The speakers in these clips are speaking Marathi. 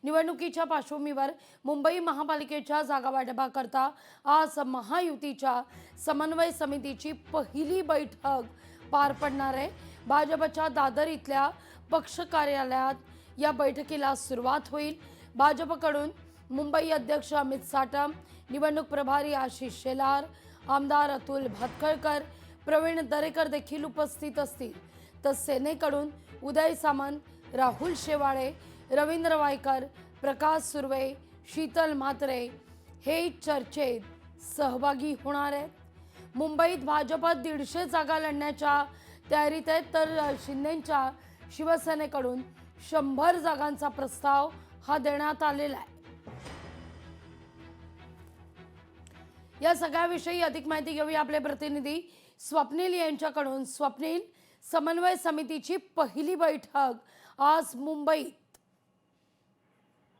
निवडणुकीच्या पार्श्वभूमीवर मुंबई महापालिकेच्या जागा वाटपाकरता आज महायुतीच्या समन्वय समितीची पहिली बैठक पार पडणार आहे। भाजपच्या दादर इथल्या पक्ष कार्यालयात या बैठकीला सुरुवात होईल। भाजपकडून मुंबई अध्यक्ष अमित साटम, निवडणूक प्रभारी आशिष शेलार, आमदार अतुल भातखळकर, प्रवीण दरेकर देखील उपस्थित असतील। तर सेनेकडून उदय सामंत, राहुल शेवाळे, रवींद्र वायकर, प्रकाश सुर्वे, शीतल म्हात्रे हे चर्चेत सहभागी होणार आहेत। मुंबईत भाजपात 150 जागा लढण्याच्या तयारीत आहेत, तर शिंदेंच्या शिवसेनेकडून 100 जागांचा प्रस्ताव हा देण्यात आलेला आहे। या सगळ्याविषयी अधिक माहिती घेऊया आपले प्रतिनिधी स्वप्नील यांच्याकडून। स्वप्नील, समन्वय समितीची पहिली बैठक आज मुंबईत।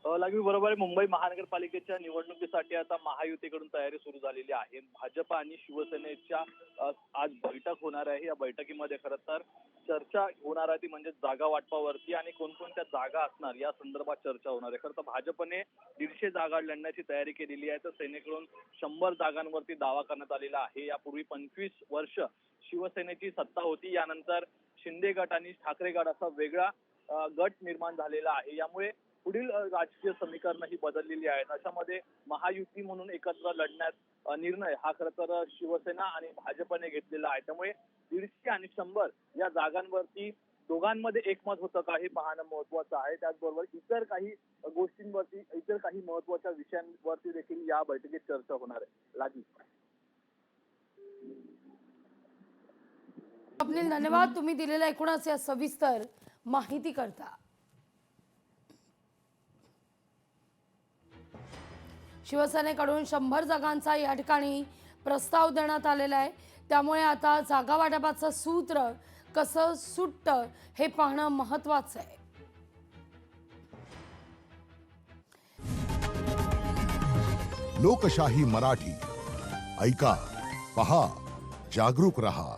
लागवी बरोबर आहे। मुंबई महानगरपालिकेच्या निवडणुकीसाठी आता महायुतीकडून तयारी सुरू झालेली आहे। भाजप आणि शिवसेनेच्या आज बैठक होणार आहे। या बैठकीमध्ये खरं तर चर्चा होणार आहे ती म्हणजे जागा वाटपावरती आणि कोणकोणत्या जागा असणार या संदर्भात चर्चा होणार आहे। खरं तर भाजपने 150 जागा लढण्याची तयारी केलेली आहे, तर सेनेकडून 100 जागांवरती दावा करण्यात आलेला आहे। यापूर्वी 25 वर्ष शिवसेनेची सत्ता होती, यानंतर शिंदे गट आणि ठाकरे गट असा वेगळा गट निर्माण झालेला आहे। यामुळे पुढील राजकीय समीकरण ही बदललेली आहेत। अशामध्ये महायुती म्हणून एकत्र लढण्यात निर्णय हा खरं तर शिवसेना आणि भाजपने घेतलेला आहे। त्यामुळे 150 आणि 100 या जागांवरती दोघांमध्ये एकमत होतं का हे पाहणं महत्वाचं आहे। त्याचबरोबर इतर काही गोष्टींवरती, इतर काही महत्वाच्या विषयांवरती देखील या बैठकीत चर्चा होणार आहे। लागी स्वप्नील, धन्यवाद तुम्ही दिलेल्या एकूणच या सविस्तर माहिती करता। शिवसेनेकडून 100 जागांचा या ठिकाणी प्रस्ताव देण्यात आलेला आहे। त्यामुळे आता जागा वाटपाचं सूत्र कसं सुटतं हे पाहणं महत्त्वाचं आहे। लोकशाही मराठी ऐका, पहा, जागरूक रहा।